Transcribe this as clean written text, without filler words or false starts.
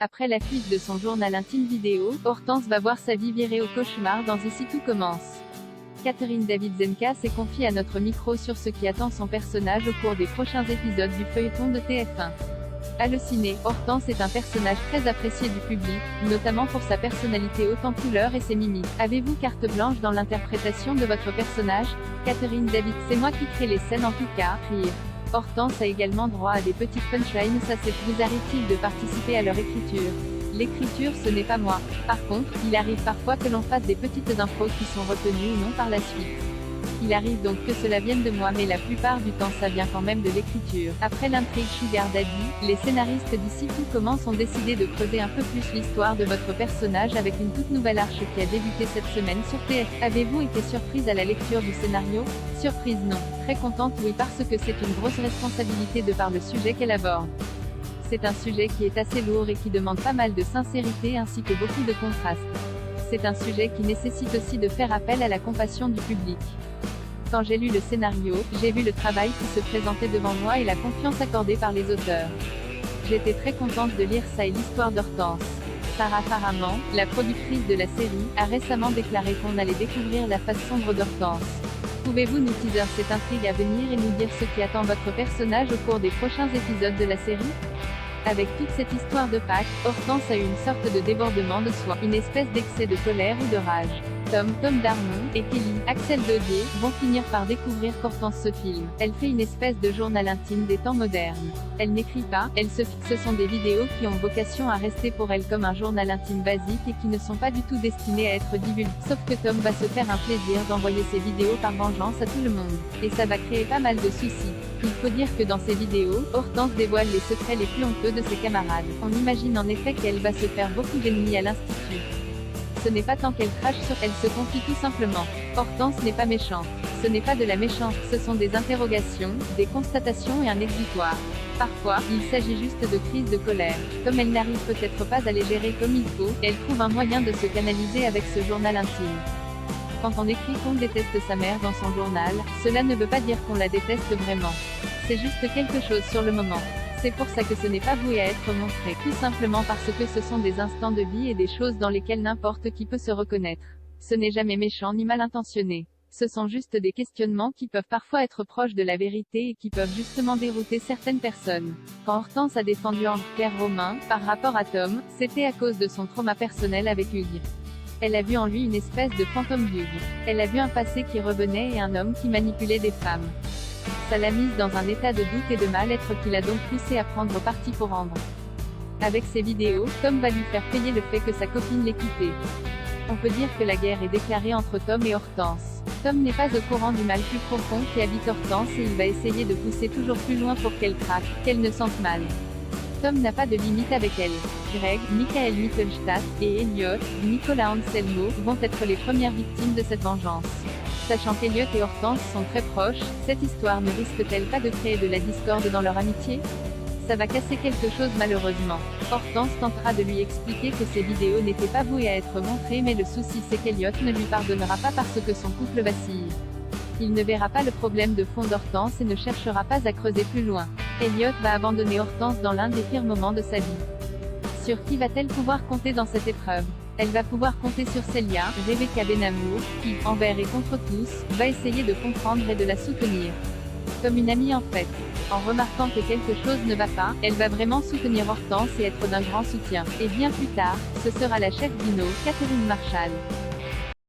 Après la fuite de son journal intime vidéo, Hortense va voir sa vie virer au cauchemar dans Ici tout commence. Catherine David-Zenka s'est confiée à notre micro sur ce qui attend son personnage au cours des prochains épisodes du feuilleton de TF1. Hallucinée, Hortense est un personnage très apprécié du public, notamment pour sa personnalité haute en couleurs et ses mimiques. Avez-vous carte blanche dans l'interprétation de votre personnage? Catherine David: c'est moi qui crée les scènes en tout cas. Rire. Hortense a également droit à des petites punchlines. Ça c'est vous arrive-t-il de participer à leur écriture? L'écriture ce n'est pas moi. Par contre, il arrive parfois que l'on fasse des petites impros qui sont retenues ou non par la suite. Il arrive donc que cela vienne de moi mais la plupart du temps ça vient quand même de l'écriture. Après l'intrigue Sugar Daddy, les scénaristes d'Ici tout commence ont décidé de creuser un peu plus l'histoire de votre personnage avec une toute nouvelle arche qui a débuté cette semaine sur TF. Avez-vous été surprise à la lecture du scénario? Surprise non. Très contente oui parce que c'est une grosse responsabilité de par le sujet qu'elle aborde. C'est un sujet qui est assez lourd et qui demande pas mal de sincérité ainsi que beaucoup de contrastes. C'est un sujet qui nécessite aussi de faire appel à la compassion du public. Quand j'ai lu le scénario, j'ai vu le travail qui se présentait devant moi et la confiance accordée par les auteurs. J'étais très contente de lire ça et l'histoire d'Hortense. Sarah Faraman, la productrice de la série, a récemment déclaré qu'on allait découvrir la face sombre d'Hortense. Pouvez-vous nous teaser cette intrigue à venir et nous dire ce qui attend votre personnage au cours des prochains épisodes de la série? Avec toute cette histoire de Pâques, Hortense a eu une sorte de débordement de soi, une espèce d'excès de colère ou de rage. Tom Darmon, et Kelly, Axel Dodier, vont finir par découvrir qu'Hortense se filme. Elle fait une espèce de journal intime des temps modernes. Elle n'écrit pas, elle se fixe. Ce sont des vidéos qui ont vocation à rester pour elle comme un journal intime basique et qui ne sont pas du tout destinées à être divulguées. Sauf que Tom va se faire un plaisir d'envoyer ses vidéos par vengeance à tout le monde. Et ça va créer pas mal de soucis. Il faut dire que dans ces vidéos, Hortense dévoile les secrets les plus honteux de ses camarades. On imagine en effet qu'elle va se faire beaucoup d'ennemis à l'institut. Ce n'est pas tant qu'elle crache sur elle se confie tout simplement. Hortense n'est pas méchante. Ce n'est pas de la méchance, ce sont des interrogations, des constatations et un exutoire. Parfois, il s'agit juste de crises de colère. Comme elle n'arrive peut-être pas à les gérer comme il faut, elle trouve un moyen de se canaliser avec ce journal intime. Quand on écrit qu'on déteste sa mère dans son journal, cela ne veut pas dire qu'on la déteste vraiment. C'est juste quelque chose sur le moment. C'est pour ça que ce n'est pas voué à être montré, tout simplement parce que ce sont des instants de vie et des choses dans lesquelles n'importe qui peut se reconnaître. Ce n'est jamais méchant ni mal intentionné. Ce sont juste des questionnements qui peuvent parfois être proches de la vérité et qui peuvent justement dérouter certaines personnes. Quand Hortense a défendu Pierre Romain, par rapport à Tom, c'était à cause de son trauma personnel avec Hugues. Elle a vu en lui une espèce de fantôme d'Hugues. Elle a vu un passé qui revenait et un homme qui manipulait des femmes. Ça l'a mise dans un état de doute et de mal-être qui l'a donc poussé à prendre parti pour Ambre. Avec ces vidéos, Tom va lui faire payer le fait que sa copine l'ait quitté. On peut dire que la guerre est déclarée entre Tom et Hortense. Tom n'est pas au courant du mal plus profond qui habite Hortense et il va essayer de pousser toujours plus loin pour qu'elle craque, qu'elle ne sente mal. Tom n'a pas de limite avec elle. Greg, Michael Mittelstadt, et Elliot, Nicolas Anselmo, vont être les premières victimes de cette vengeance. Sachant qu'Elliot et Hortense sont très proches, cette histoire ne risque-t-elle pas de créer de la discorde dans leur amitié? Ça va casser quelque chose malheureusement. Hortense tentera de lui expliquer que ces vidéos n'étaient pas vouées à être montrées mais le souci c'est qu'Elliot ne lui pardonnera pas parce que son couple vacille. Il ne verra pas le problème de fond d'Hortense et ne cherchera pas à creuser plus loin. Elliot va abandonner Hortense dans l'un des pires moments de sa vie. Sur qui va-t-elle pouvoir compter dans cette épreuve? Elle va pouvoir compter sur Celia, Rebecca Benamour, qui, envers et contre tous, va essayer de comprendre et de la soutenir. Comme une amie en fait. En remarquant que quelque chose ne va pas, elle va vraiment soutenir Hortense et être d'un grand soutien. Et bien plus tard, ce sera la chef Dino, Catherine Marshall.